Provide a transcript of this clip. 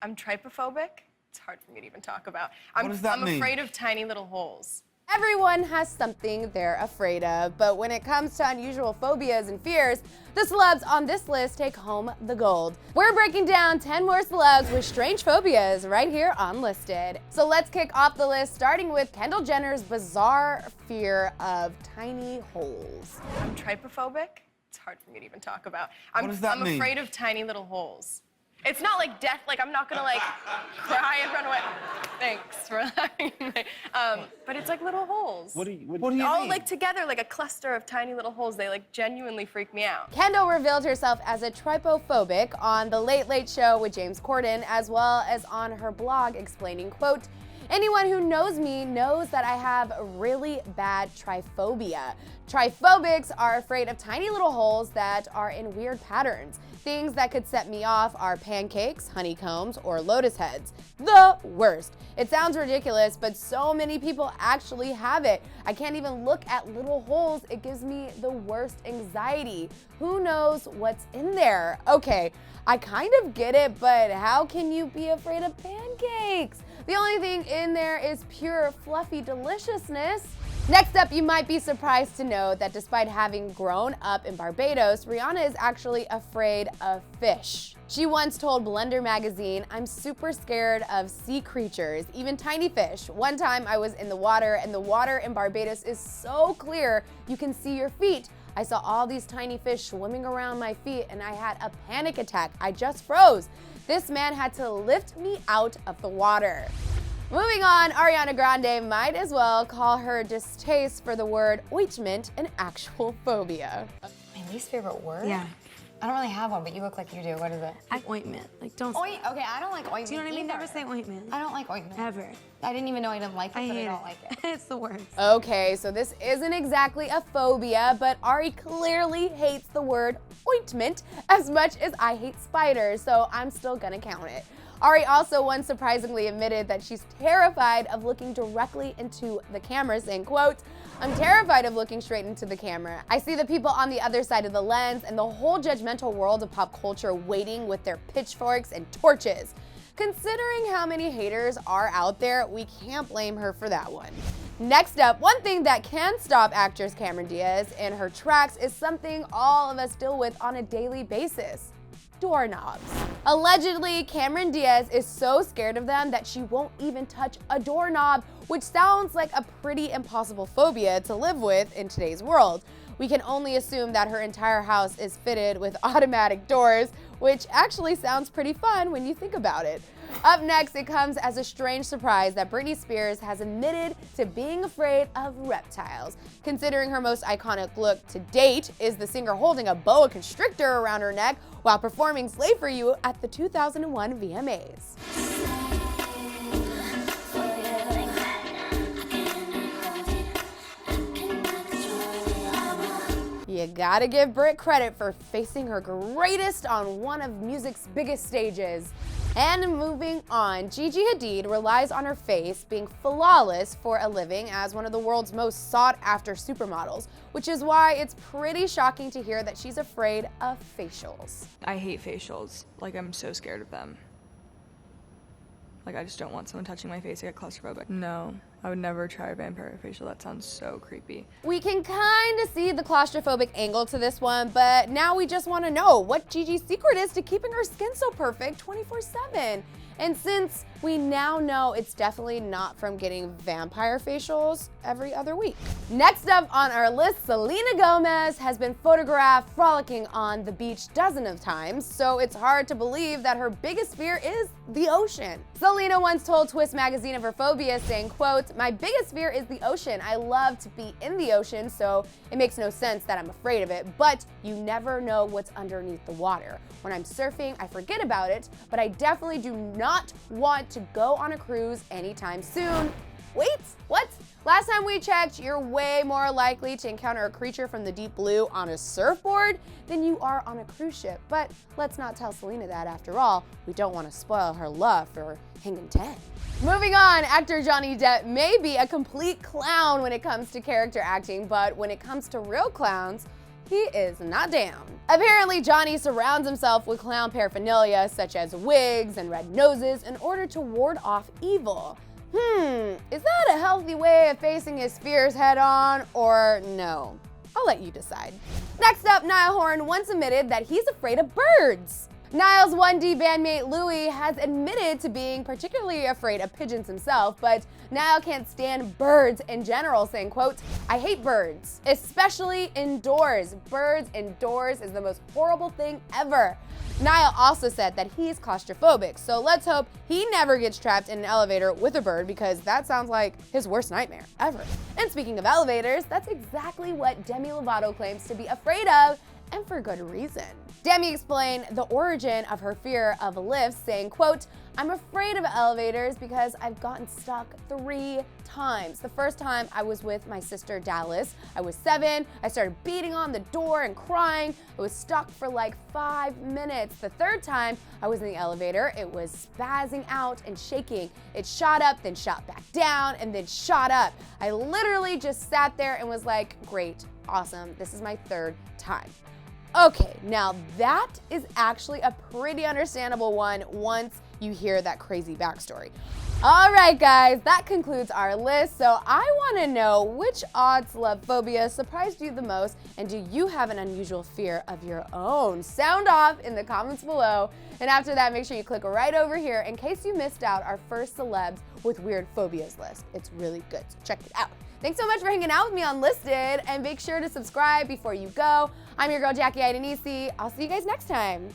I'm trypophobic. It's hard for me to even talk about. What does that mean? I'm afraid of tiny little holes. Everyone has something they're afraid of, but when it comes to unusual phobias and fears, the celebs on this list take home the gold. We're breaking down 10 more celebs with strange phobias right here on Listed. So let's kick off the list, starting with Kendall Jenner's bizarre fear of tiny holes. I'm trypophobic. It's hard for me to even talk about. What does that mean? I'm afraid of tiny little holes. It's not like death, like I'm not gonna like cry and run away. Thanks for laughing. But it's like little holes. What do you mean? All like together, like a cluster of tiny little holes. They like genuinely freak me out. Kendall revealed herself as a trypophobic on The Late Late Show with James Corden, as well as on her blog explaining, quote, "Anyone who knows me knows that I have really bad tryphobia. Tryphobics are afraid of tiny little holes that are in weird patterns. Things that could set me off are pancakes, honeycombs, or lotus heads. The worst. It sounds ridiculous, but so many people actually have it. I can't even look at little holes. It gives me the worst anxiety. Who knows what's in there?" Okay, I kind of get it, but how can you be afraid of pancakes? The only thing in there is pure fluffy deliciousness. Next up, you might be surprised to know that despite having grown up in Barbados, Rihanna is actually afraid of fish. She once told Blender magazine, "I'm super scared of sea creatures, even tiny fish. One time I was in the water, and the water in Barbados is so clear you can see your feet. I saw all these tiny fish swimming around my feet and I had a panic attack. I just froze. This man had to lift me out of the water." Moving on, Ariana Grande might as well call her distaste for the word ointment an actual phobia. My least favorite word? Yeah. I don't really have one, but you look like you do. What is it? Ointment. Like, don't. Okay, I don't like ointment. Do you know what I mean? either. Never say ointment. I don't like ointment. Ever. I didn't even know I didn't like it, I but hate I don't like it. It's the worst. Okay, so this isn't exactly a phobia, but Ari clearly hates the word ointment as much as I hate spiders, so I'm still gonna count it. Ari also once surprisingly admitted that she's terrified of looking directly into the camera, saying, quote, "I'm terrified of looking straight into the camera. I see the people on the other side of the lens and the whole judgmental world of pop culture waiting with their pitchforks and torches." Considering how many haters are out there, we can't blame her for that one. Next up, one thing that can stop actress Cameron Diaz in her tracks is something all of us deal with on a daily basis: doorknobs. Allegedly, Cameron Diaz is so scared of them that she won't even touch a doorknob, which sounds like a pretty impossible phobia to live with in today's world. We can only assume that her entire house is fitted with automatic doors, which actually sounds pretty fun when you think about it. Up next, it comes as a strange surprise that Britney Spears has admitted to being afraid of reptiles. Considering her most iconic look to date is the singer holding a boa constrictor around her neck while performing Slave for You at the 2001 VMAs. You gotta give Brit credit for facing her greatest on one of music's biggest stages. And moving on, Gigi Hadid relies on her face being flawless for a living as one of the world's most sought-after supermodels, which is why it's pretty shocking to hear that she's afraid of facials. I hate facials. Like, I'm so scared of them. Like, I just don't want someone touching my face. I get claustrophobic. No, I would never try a vampire facial. That sounds so creepy. We can kind of see the claustrophobic angle to this one, but now we just want to know what Gigi's secret is to keeping her skin so perfect 24/7. And since we now know it's definitely not from getting vampire facials every other week. Next up on our list, Selena Gomez has been photographed frolicking on the beach dozens of times, so it's hard to believe that her biggest fear is the ocean. Selena once told Twist magazine of her phobia, saying, quote, "My biggest fear is the ocean. I love to be in the ocean, so it makes no sense that I'm afraid of it, but you never know what's underneath the water. When I'm surfing, I forget about it, but I definitely do not want to go on a cruise anytime soon." Wait, what? Last time we checked, you're way more likely to encounter a creature from the deep blue on a surfboard than you are on a cruise ship. But let's not tell Selena that after all. We don't want to spoil her love for Hanging 10. Moving on, actor Johnny Depp may be a complete clown when it comes to character acting, but when it comes to real clowns, he is not down. Apparently, Johnny surrounds himself with clown paraphernalia such as wigs and red noses in order to ward off evil. Is that a healthy way of facing his fears head on, or no? I'll let you decide. Next up, Niall Horan once admitted that he's afraid of birds. Niall's 1D bandmate Louis has admitted to being particularly afraid of pigeons himself, but Niall can't stand birds in general, saying, quote, "I hate birds, especially indoors. Birds indoors is the most horrible thing ever." Niall also said that he's claustrophobic, so let's hope he never gets trapped in an elevator with a bird, because that sounds like his worst nightmare ever. And speaking of elevators, that's exactly what Demi Lovato claims to be afraid of, and for good reason. Demi explained the origin of her fear of lifts, saying, quote, "I'm afraid of elevators because I've gotten stuck 3 times. The first time I was with my sister Dallas. I was 7. I started beating on the door and crying. I was stuck for like 5 minutes. The third time I was in the elevator, it was spazzing out and shaking. It shot up, then shot back down, and then shot up. I literally just sat there and was like, great, awesome, this is my 3rd time." Okay, now that is actually a pretty understandable one once you hear that crazy backstory. All right, guys, that concludes our list. So I want to know, which odd celeb phobia surprised you the most, and do you have an unusual fear of your own? Sound off in the comments below. And after that, make sure you click right over here in case you missed out our first Celebs with Weird Phobias list. It's really good, so check it out. Thanks so much for hanging out with me on Listed, and make sure to subscribe before you go. I'm your girl, Jackie Idenisi. I'll see you guys next time.